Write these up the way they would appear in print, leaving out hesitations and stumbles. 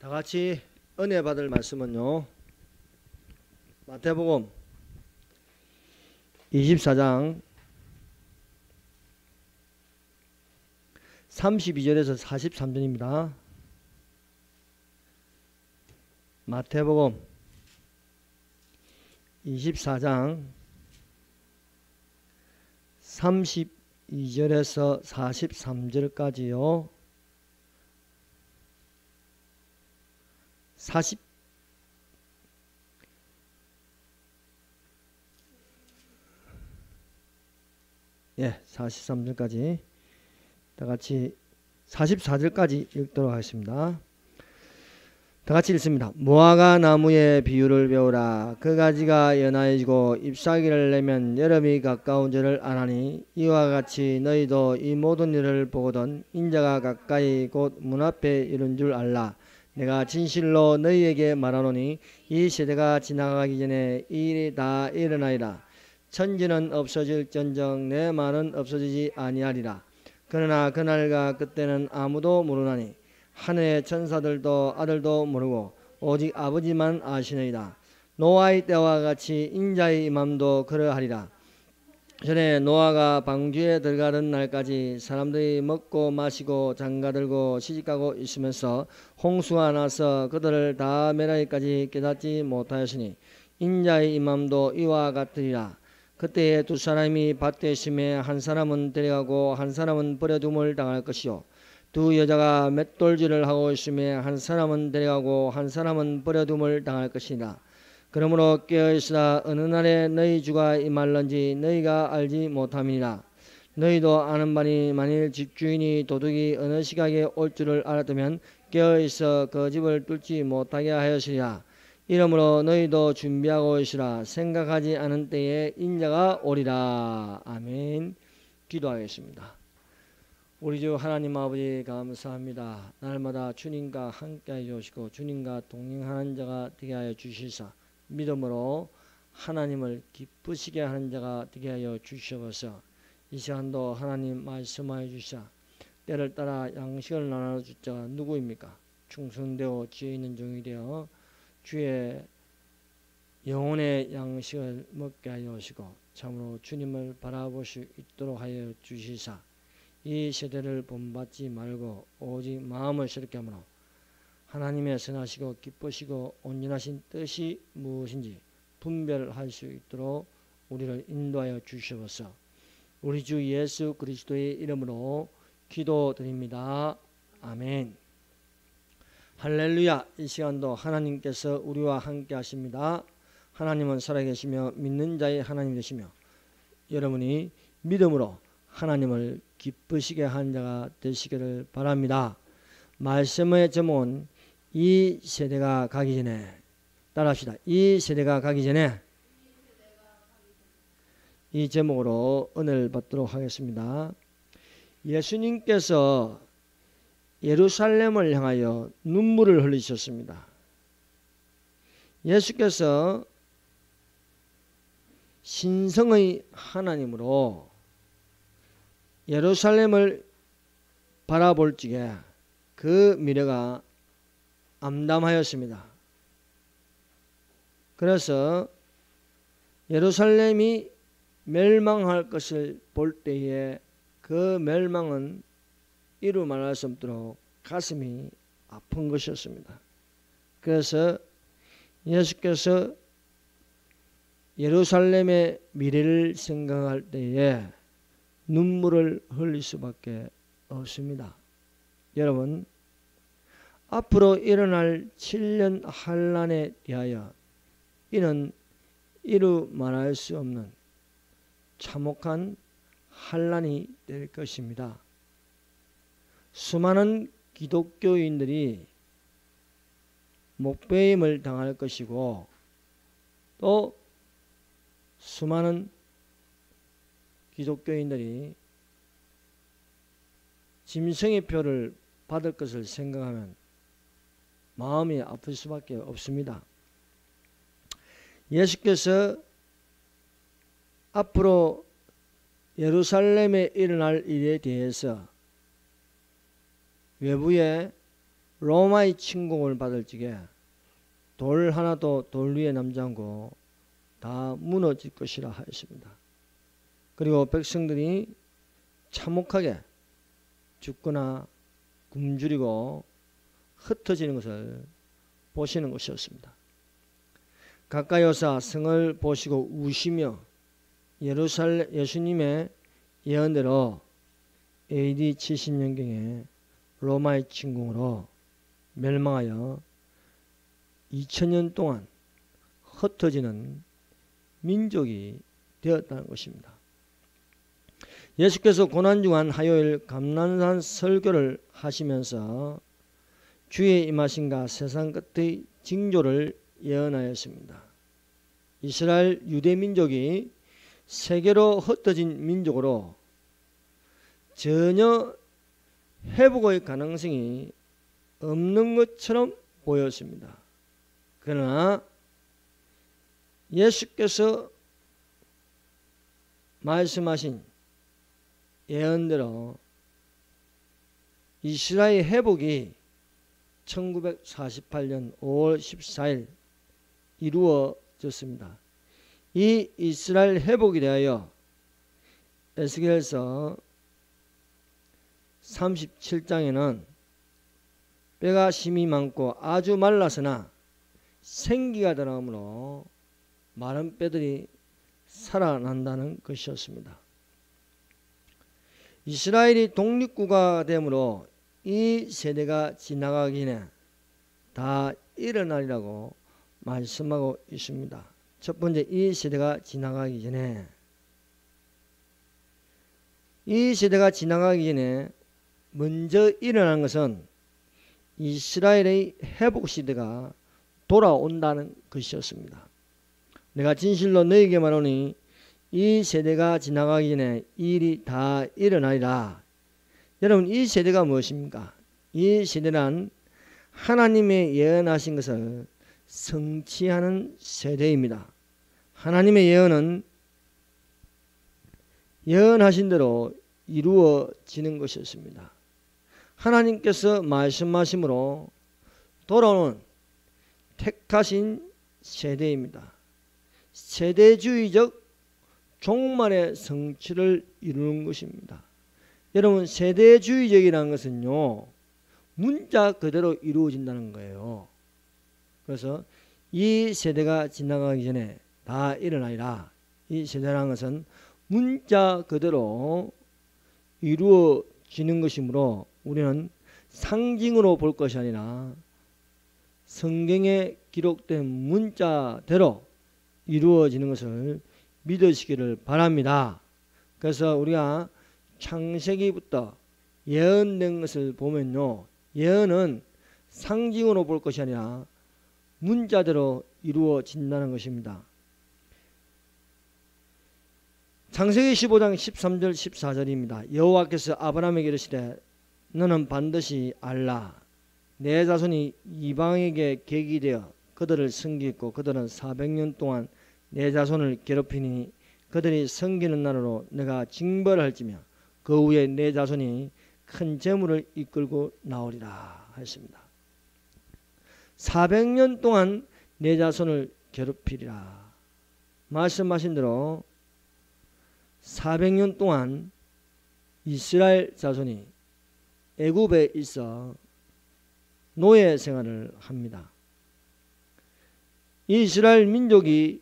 다 같이 은혜 받을 말씀은요, 마태복음 24장 32절에서 43절입니다. 마태복음 24장 32절에서 43절까지요. 43절까지 다 같이 44절까지 읽도록 하겠습니다. 다 같이 읽습니다. 무화과 나무의 비유를 배우라. 그 가지가 연하여지고 잎사귀를 내면 여름이 가까운 줄을 아나니 이와 같이 너희도 이 모든 일을 보거든 인자가 가까이 곧 문 앞에 이른 줄 알라. 내가 진실로 너희에게 말하노니 이 세대가 지나가기 전에 이 일이 다 일어나리라. 천지는 없어질전정 내 말은 없어지지 아니하리라. 그러나 그날과 그때는 아무도 모르나니 하늘의 천사들도 아들도 모르고 오직 아버지만 아시느니라. 노아의 때와 같이 인자의 임함도 그러하리라. 전에 노아가 방주에 들어가던 날까지 사람들이 먹고 마시고 장가들고 시집가고 있으면서 홍수가 나서 그들을 다 멸하기까지 깨닫지 못하였으니 인자의 임함도 이와 같으리라. 그때에 두 사람이 밭에 있음에 한 사람은 데려가고 한 사람은 버려둠을 당할 것이요 두 여자가 맷돌질을 하고 있음에 한 사람은 데려가고 한 사람은 버려둠을 당할 것이라. 그러므로 깨어있으라. 어느 날에 너희 주가 임할런지 너희가 알지 못함이니라. 너희도 아는 바니 만일 집주인이 도둑이 어느 시각에 올 줄을 알았다면 깨어있어 그 집을 뚫지 못하게 하였으리라. 이러므로 너희도 준비하고 있으라. 생각하지 않은 때에 인자가 오리라. 아멘. 기도하겠습니다. 우리 주 하나님 아버지 감사합니다. 날마다 주님과 함께해 주시고 주님과 동행하는 자가 되게 하여 주시사 믿음으로 하나님을 기쁘시게 하는 자가 되게 하여 주시옵소서. 이 시간도 하나님 말씀하여 주시사 때를 따라 양식을 나눠줄 자가 누구입니까? 충성되어 지혜 있는 종이 되어 주의 영혼의 양식을 먹게 하여 주시고 참으로 주님을 바라볼 수 있도록 하여 주시사 이 세대를 본받지 말고 오직 마음을 새롭게 하므로 하나님의 선하시고 기쁘시고 온전하신 뜻이 무엇인지 분별할 수 있도록 우리를 인도하여 주시옵소서. 우리 주 예수 그리스도의 이름으로 기도드립니다. 아멘. 할렐루야. 이 시간도 하나님께서 우리와 함께 하십니다. 하나님은 살아계시며 믿는 자의 하나님 되시며 여러분이 믿음으로 하나님을 기쁘시게 하는 자가 되시기를 바랍니다. 말씀의 제목은 이 세대가 가기 전에, 따라합시다. 이 세대가 가기 전에, 이 제목으로 은혜를 받도록 하겠습니다. 예수님께서 예루살렘을 향하여 눈물을 흘리셨습니다. 예수께서 신성의 하나님으로 예루살렘을 바라볼 적에 그 미래가 암담하였습니다. 그래서 예루살렘이 멸망할 것을 볼 때에 그 멸망은 이루 말할 수 없도록 가슴이 아픈 것이었습니다. 그래서 예수께서 예루살렘의 미래를 생각할 때에 눈물을 흘릴 수밖에 없습니다. 여러분, 앞으로 일어날 7년 환란에 대하여 이는 이루 말할 수 없는 참혹한 환란이 될 것입니다. 수많은 기독교인들이 목배임을 당할 것이고 또 수많은 기독교인들이 짐승의 표를 받을 것을 생각하면 마음이 아플 수밖에 없습니다. 예수께서 앞으로 예루살렘에 일어날 일에 대해서 외부에 로마의 침공을 받을 적에 돌 하나도 돌 위에 남지 않고 다 무너질 것이라 하였습니다. 그리고 백성들이 참혹하게 죽거나 굶주리고 흩어지는 것을 보시는 것이었습니다. 가까이 오사 성을 보시고 우시며 예루살렘 예수님의 예언대로 AD 70년경에 로마의 침공으로 멸망하여 2000년 동안 흩어지는 민족이 되었다는 것입니다. 예수께서 고난 중한 화요일 감난산 설교를 하시면서 주의 임하심과 세상 끝의 징조를 예언하였습니다. 이스라엘 유대 민족이 세계로 흩어진 민족으로 전혀 회복의 가능성이 없는 것처럼 보였습니다. 그러나 예수께서 말씀하신 예언대로 이스라엘 회복이 1948년 5월 14일 이루어졌습니다. 이 이스라엘 회복에 대하여 에스겔서 37장에는 뼈가 심이 많고 아주 말라서나 생기가 들어가므로 마른 뼈들이 살아난다는 것이었습니다. 이스라엘이 독립국가 되므로 이 세대가 지나가기 전에 다 일어나리라고 말씀하고 있습니다. 첫 번째, 이 세대가 지나가기 전에, 이 세대가 지나가기 전에 먼저 일어난 것은 이스라엘의 회복 시대가 돌아온다는 것이었습니다. 내가 진실로 너희에게 말하노니 이 세대가 지나가기 전에 이 일이 다 일어나리라. 여러분, 이 세대가 무엇입니까? 이 세대란 하나님의 예언하신 것을 성취하는 세대입니다. 하나님의 예언은 예언하신 대로 이루어지는 것이었습니다. 하나님께서 말씀하심으로 돌아오는 택하신 세대입니다. 세대주의적 종말의 성취를 이루는 것입니다. 여러분, 세대주의적이라는 것은요, 문자 그대로 이루어진다는 거예요. 그래서 이 세대가 지나가기 전에 다 일어나리라. 이 세대라는 것은 문자 그대로 이루어지는 것이므로 우리는 상징으로 볼 것이 아니라 성경에 기록된 문자대로 이루어지는 것을 믿으시기를 바랍니다. 그래서 우리가 창세기부터 예언된 것을 보면요, 예언은 상징으로 볼 것이 아니라 문자대로 이루어진다는 것입니다. 창세기 15장 13절 14절입니다. 여호와께서 아브라함에게 이르시되 너는 반드시 알라. 내 자손이 이방에게 객이 되어 그들을 섬기고 그들은 400년 동안 내 자손을 괴롭히니 그들이 섬기는 날로 내가 징벌할지며 그 후에 내 자손이 큰 재물을 이끌고 나오리라 하였습니다. 400년 동안 내 자손을 괴롭히리라. 말씀하신 대로 400년 동안 이스라엘 자손이 애굽에 있어 노예 생활을 합니다. 이스라엘 민족이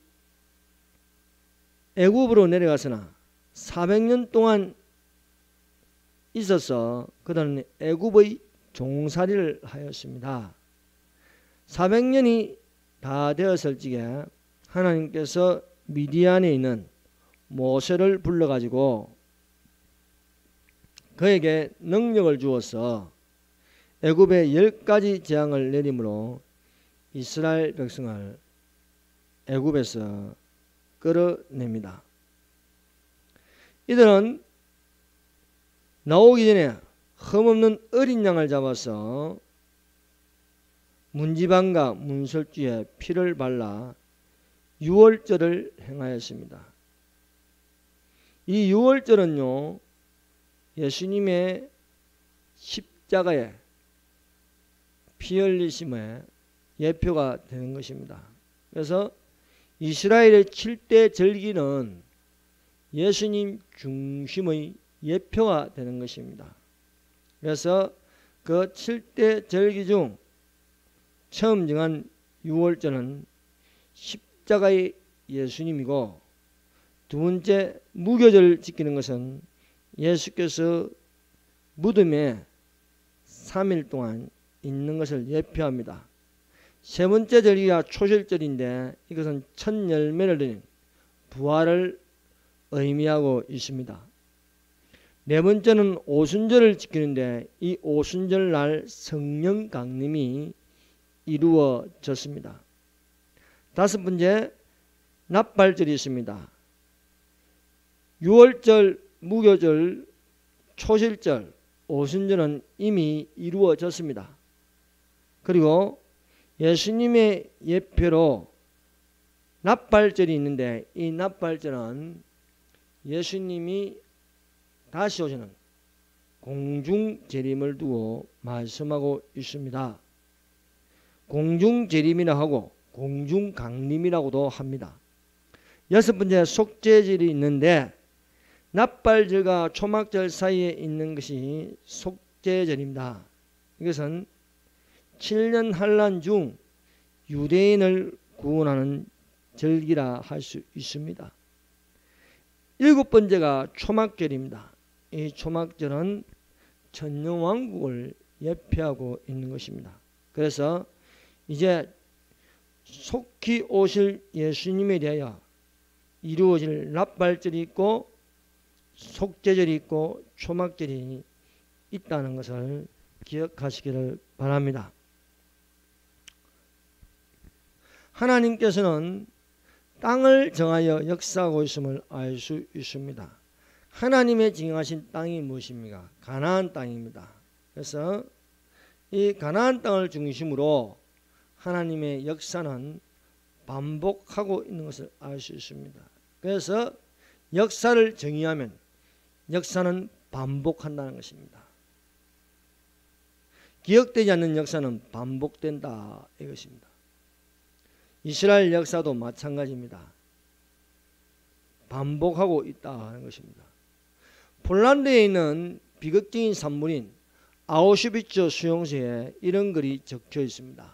애굽으로 내려가서나 400년 동안 있어서 그들은 애굽의 종살이를 하였습니다. 400년이 다 되었을 적에 하나님께서 미디안에 있는 모세를 불러가지고 그에게 능력을 주어서 애굽에 10가지 재앙을 내림으로 이스라엘 백성을 애굽에서 끌어냅니다. 이들은 나오기 전에 흠없는 어린 양을 잡아서 문지방과 문설주에 피를 발라 유월절을 행하였습니다. 이 유월절은요, 예수님의 십자가에 피 흘리심의 예표가 되는 것입니다. 그래서 이스라엘의 7대 절기는 예수님 중심의 예표가 되는 것입니다. 그래서 그 7대 절기 중 처음 정한 6월절은 십자가의 예수님이고, 두 번째 무교절을 지키는 것은 예수께서 무덤에 3일 동안 있는 것을 예표합니다. 세 번째 절기가 초실절인데 이것은 첫 열매를 드린 부활을 의미하고 있습니다. 네 번째는 오순절을 지키는데 이 오순절 날 성령 강림이 이루어졌습니다. 다섯 번째 납발절이 있습니다. 6월절, 무교절, 초실절, 오순절은 이미 이루어졌습니다. 그리고 예수님의 예표로 납발절이 있는데 이 납발절은 예수님이 다시 오시는 공중재림을 두고 말씀하고 있습니다. 공중재림이라 하고 공중강림이라고도 합니다. 여섯 번째 속죄절이 있는데 납발절과 초막절 사이에 있는 것이 속죄절입니다. 이것은 7년 환난 중 유대인을 구원하는 절기라 할 수 있습니다. 일곱 번째가 초막절입니다. 이 초막절은 천년왕국을 예표하고 있는 것입니다. 그래서 이제 속히 오실 예수님에 대하여 이루어질 납발절이 있고 속죄절이 있고 초막절이 있다는 것을 기억하시기를 바랍니다. 하나님께서는 땅을 정하여 역사하고 있음을 알 수 있습니다. 하나님의 정하신 땅이 무엇입니까? 가나안 땅입니다. 그래서 이 가나안 땅을 중심으로 하나님의 역사는 반복하고 있는 것을 알 수 있습니다. 그래서 역사를 정의하면 역사는 반복한다는 것입니다. 기억되지 않는 역사는 반복된다 이것입니다. 이스라엘 역사도 마찬가지입니다. 반복하고 있다는 것입니다. 폴란드에 있는 비극적인 산물인 아우슈비츠 수용소에 이런 글이 적혀 있습니다.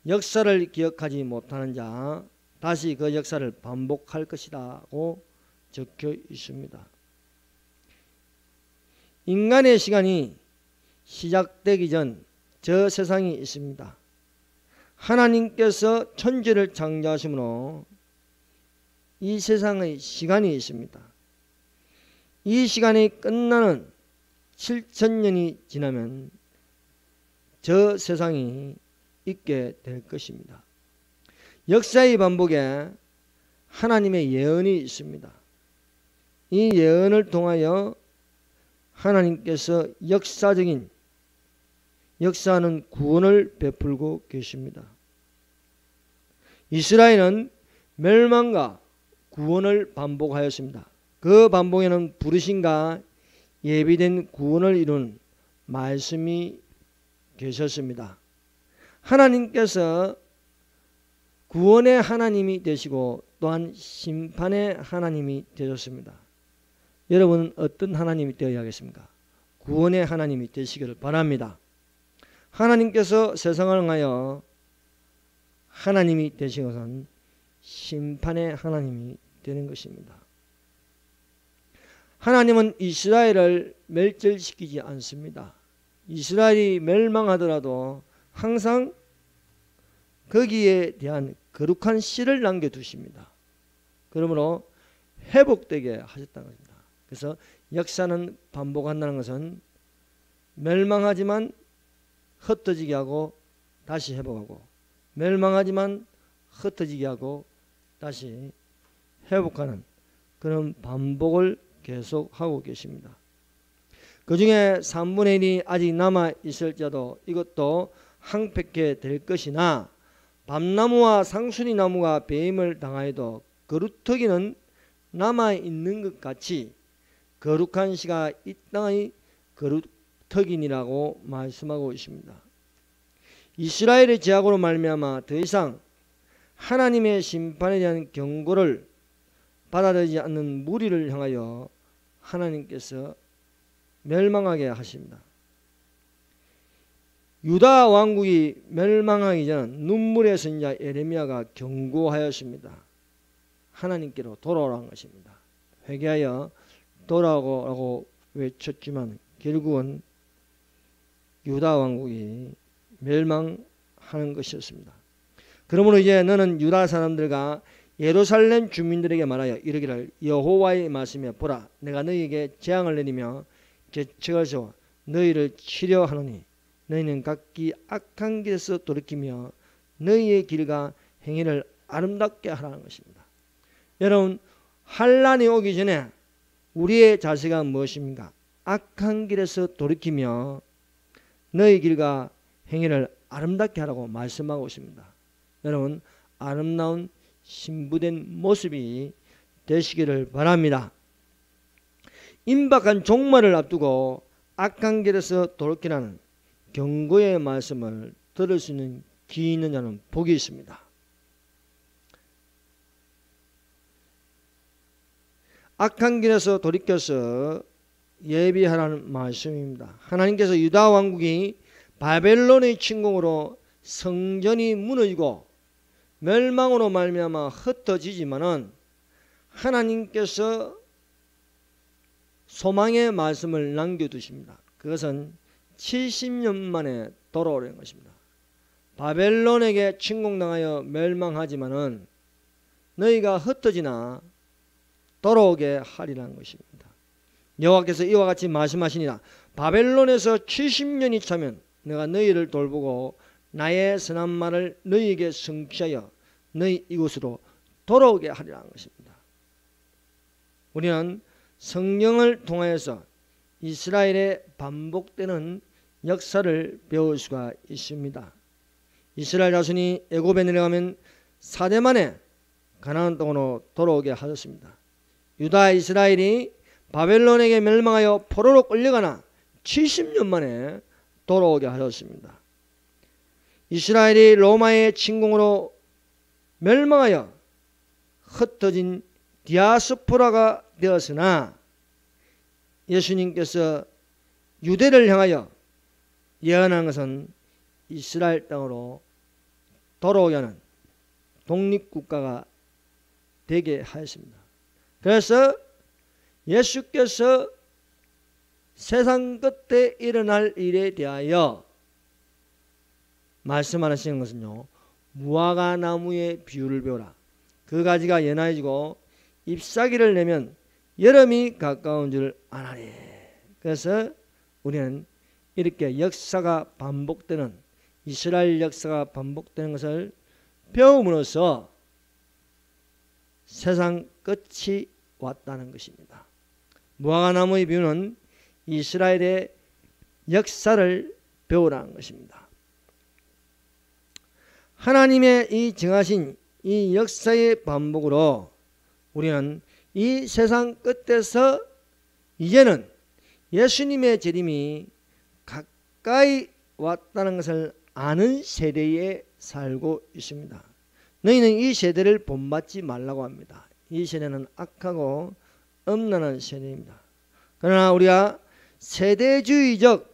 역사를 기억하지 못하는 자 다시 그 역사를 반복할 것이라고 적혀 있습니다. 인간의 시간이 시작되기 전 저 세상이 있습니다. 하나님께서 천지를 창조하심으로 이 세상의 시간이 있습니다. 이 시간이 끝나는 7,000년이 지나면 저 세상이 있게 될 것입니다. 역사의 반복에 하나님의 예언이 있습니다. 이 예언을 통하여 하나님께서 역사하는 구원을 베풀고 계십니다. 이스라엘은 멸망과 구원을 반복하였습니다. 그 반복에는 부르심과 예비된 구원을 이룬 말씀이 계셨습니다. 하나님께서 구원의 하나님이 되시고 또한 심판의 하나님이 되셨습니다. 여러분은 어떤 하나님이 되어야 하겠습니까? 구원의 하나님이 되시기를 바랍니다. 하나님께서 세상을 향하여 하나님이 되신 것은 심판의 하나님이 되는 것입니다. 하나님은 이스라엘을 멸절시키지 않습니다. 이스라엘이 멸망하더라도 항상 거기에 대한 거룩한 씨를 남겨두십니다. 그러므로 회복되게 하셨다는 것입니다. 그래서 역사는 반복한다는 것은 멸망하지만 흩어지게 하고 다시 회복하고, 멸망하지만 흩어지게 하고 다시 회복하는 그런 반복을 계속하고 계십니다. 그 중에 3분의 1이 아직 남아있을지라도 이것도 항폐케 될 것이나 밤나무와 상수리나무가 배임을 당하여도 거루터기는 남아있는 것 같이 거룩한 씨가 이 땅의 거루터기니라고 말씀하고 있습니다. 이스라엘의 죄악으로 말미암아 더 이상 하나님의 심판에 대한 경고를 받아들이지 않는 무리를 향하여 하나님께서 멸망하게 하십니다. 유다 왕국이 멸망하기 전 눈물의 선지자 예레미야가 경고하였습니다. 하나님께로 돌아오라는 것입니다. 회개하여 돌아오라고 외쳤지만 결국은 유다 왕국이 멸망하는 것이었습니다. 그러므로 이제 너는 유다 사람들과 예루살렘 주민들에게 말하여 이르기를 여호와의 말씀에 보라 내가 너희에게 재앙을 내리며 계책을 세워 너희를 치려하노니 너희는 각기 악한 길에서 돌이키며 너희의 길과 행위를 아름답게 하라는 것입니다. 여러분 환난이 오기 전에 우리의 자세가 무엇입니까? 악한 길에서 돌이키며 너희 길과 행위를 아름답게 하라고 말씀하고 있습니다. 여러분 아름다운 신부된 모습이 되시기를 바랍니다. 임박한 종말을 앞두고 악한 길에서 돌이키라는 경고의 말씀을 들을 수 있는 귀 있는 자는 복이 있습니다. 악한 길에서 돌이켜서 예비하라는 말씀입니다. 하나님께서 유다 왕국이 바벨론의 침공으로 성전이 무너지고 멸망으로 말미암아 흩어지지만은 하나님께서 소망의 말씀을 남겨두십니다. 그것은 70년 만에 돌아오는 것입니다. 바벨론에게 침공당하여 멸망하지만은 너희가 흩어지나 돌아오게 하리라는 것입니다. 여호와께서 이와 같이 말씀하시니라 바벨론에서 70년이 차면 내가 너희를 돌보고 나의 선한 말을 너희에게 성취하여 너희 이곳으로 돌아오게 하리라는 것입니다. 우리는 성경을 통하여서 이스라엘의 반복되는 역사를 배울 수가 있습니다. 이스라엘 자손이 애굽에 내려가면 4대 만에 가나안 땅으로 돌아오게 하셨습니다. 유다 이스라엘이 바벨론에게 멸망하여 포로로 끌려가나 70년 만에 돌아오게 하셨습니다. 이스라엘이 로마의 침공으로 멸망하여 흩어진 디아스포라가 되었으나 예수님께서 유대를 향하여 예언한 것은 이스라엘 땅으로 돌아오게 하는 독립국가가 되게 하였습니다. 그래서 예수께서 세상 끝에 일어날 일에 대하여 말씀하시는 것은요, 무화과 나무의 비유를 배우라. 그 가지가 연하여지고 잎사귀를 내면 여름이 가까운 줄 아나니. 그래서 우리는 이렇게 역사가 반복되는, 이스라엘 역사가 반복되는 것을 배움으로써 세상 끝이 왔다는 것입니다. 무화과 나무의 비유는 이스라엘의 역사를 배우라는 것입니다. 하나님의 이 정하신 이 역사의 반복으로 우리는 이 세상 끝에서 이제는 예수님의 재림이 가까이 왔다는 것을 아는 세대에 살고 있습니다. 너희는 이 세대를 본받지 말라고 합니다. 이 세대는 악하고 음란한 세대입니다. 그러나 우리가 세대주의적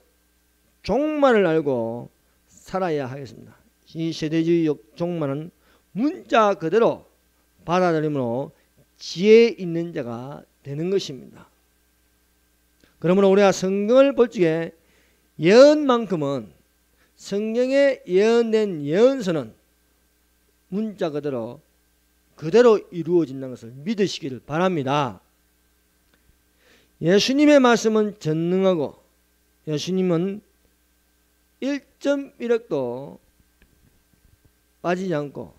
종말을 알고 살아야 하겠습니다. 이 세대주의적 종말은 문자 그대로 받아들임으로 지혜 있는 자가 되는 것입니다. 그러므로 우리가 성경을 볼 적에 예언만큼은 성경에 예언된 예언서는 문자 그대로 이루어진다는 것을 믿으시기를 바랍니다. 예수님의 말씀은 전능하고 예수님은 1.1억도 빠지지 않고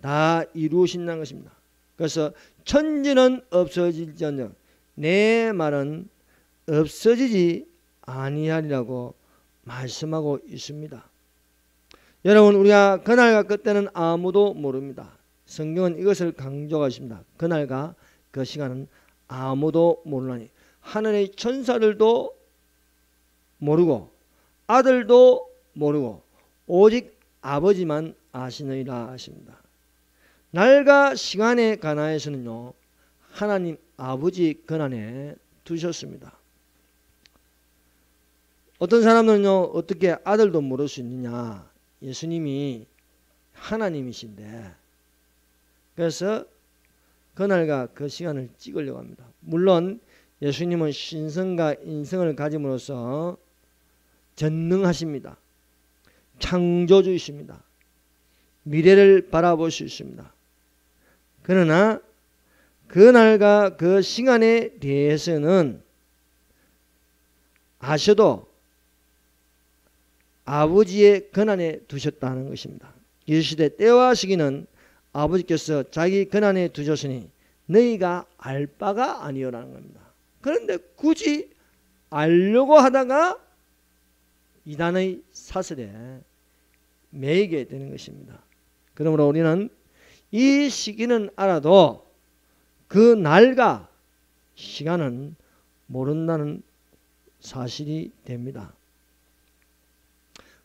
다 이루어진다는 것입니다. 그래서 천지는 없어질지언정 내 말은 없어지지 아니하리라고 말씀하고 있습니다. 여러분, 우리가 그날과 그때는 아무도 모릅니다. 성경은 이것을 강조하고 있습니다. 그날과 그 시간은 아무도 모르나니 하늘의 천사들도 모르고 아들도 모르고 오직 아버지만 아시느니라 하십니다. 날과 시간에 관하여서는요, 하나님 아버지 권한에 두셨습니다. 어떤 사람들은요, 어떻게 아들도 모를 수 있느냐, 예수님이 하나님이신데, 그래서 그날과 그 시간을 찍으려고 합니다. 물론 예수님은 신성과 인성을 가짐으로써 전능하십니다. 창조주이십니다. 미래를 바라볼 수 있습니다. 그러나 그날과 그 시간에 대해서는 아셔도 아버지의 권한에 두셨다는 것입니다. 이르시되 때와 시기는 아버지께서 자기 권한에 두셨으니 너희가 알 바가 아니오라는 겁니다. 그런데 굳이 알려고 하다가 이단의 사슬에 매이게 되는 것입니다. 그러므로 우리는 이 시기는 알아도 그 날과 시간은 모른다는 사실이 됩니다.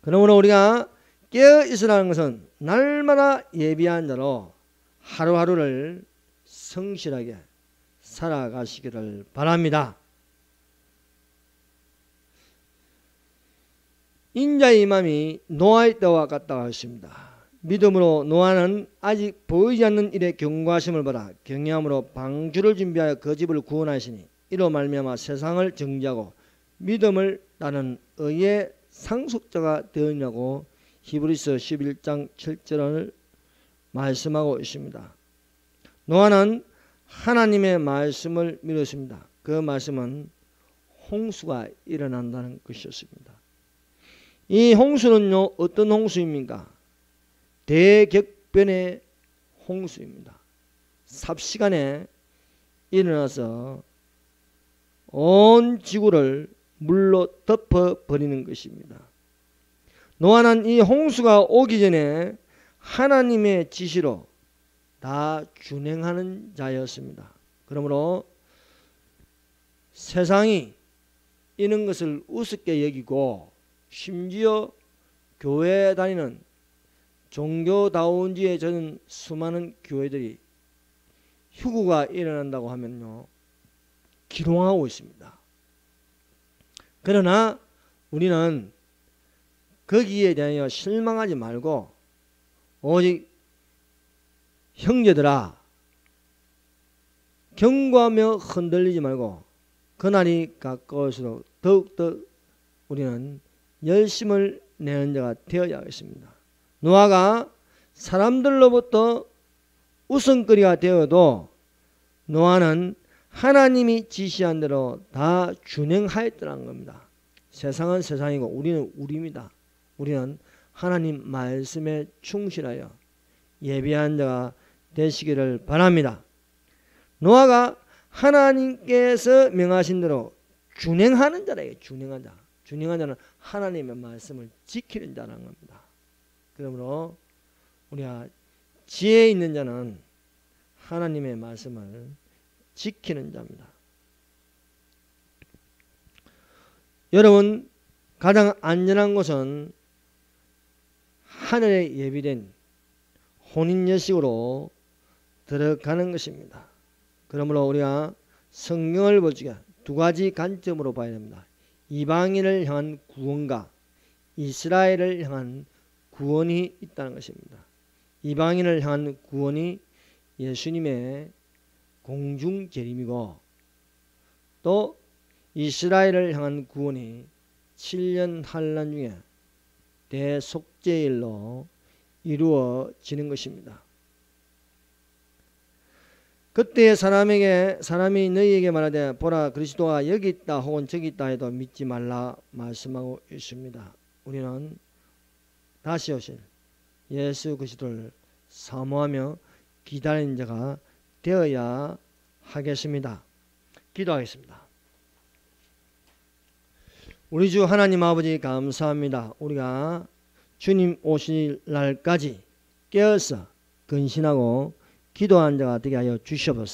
그러므로 우리가 깨어 있으라는 것은 날마다 예비한 자로 하루하루를 성실하게 살아가시기를 바랍니다. 인자의 임함이 노아의 때와 같다고 하십니다. 믿음으로 노아는 아직 보이지 않는 일에 경고하심을 받아 경외함으로 방주를 준비하여 그 집을 구원하시니 이로 말미암아 세상을 정죄하고 믿음을 따르는 의의 상속자가 되었냐고 히브리서 11장 7절을 말씀하고 있습니다. 노아는 하나님의 말씀을 믿었습니다. 그 말씀은 홍수가 일어난다는 것이었습니다. 이 홍수는요, 어떤 홍수입니까? 대격변의 홍수입니다. 삽시간에 일어나서 온 지구를 물로 덮어버리는 것입니다. 노아는 이 홍수가 오기 전에 하나님의 지시로 다 준행하는 자였습니다. 그러므로 세상이 이런 것을 우습게 여기고 심지어 교회에 다니는 종교다운지에 젖은 수많은 교회들이 휴구가 일어난다고 하면요, 기롱하고 있습니다. 그러나 우리는 거기에 대하여 실망하지 말고 오직 형제들아, 경고하며 흔들리지 말고 그날이 가까울수록 더욱더 우리는 열심을 내는 자가 되어야 하겠습니다. 노아가 사람들로부터 웃음거리가 되어도 노아는 하나님이 지시한 대로 다 준행하였더라는 겁니다. 세상은 세상이고 우리는 우리입니다. 우리는 하나님 말씀에 충실하여 예비한 자가 되시기를 바랍니다. 노아가 하나님께서 명하신 대로 준행하는 자라요. 준행한 자. 준행한 자는 하나님의 말씀을 지키는 자라는 겁니다. 그러므로 우리가 지혜 있는 자는 하나님의 말씀을 지키는 자입니다. 여러분, 가장 안전한 곳은 하늘에 예비된 혼인여식으로 들어가는 것입니다. 그러므로 우리가 성경을 볼 적에 두 가지 관점으로 봐야 됩니다. 이방인을 향한 구원과 이스라엘을 향한 구원이 있다는 것입니다. 이방인을 향한 구원이 예수님의 공중재림이고 또 이스라엘을 향한 구원이 7년 환난 중에 대속죄일로 이루어지는 것입니다. 그때 사람이 너희에게 말하되 보라 그리스도가 여기 있다 혹은 저기 있다 해도 믿지 말라 말씀하고 있습니다. 우리는 다시 오실 예수 그리스도를 사모하며 기다리는 자가 되어야 하겠습니다. 기도하겠습니다. 우리 주 하나님 아버지 감사합니다. 우리가 주님 오실 날까지 깨어서 근신하고 기도하는 자가 되게 하여 주시옵소서.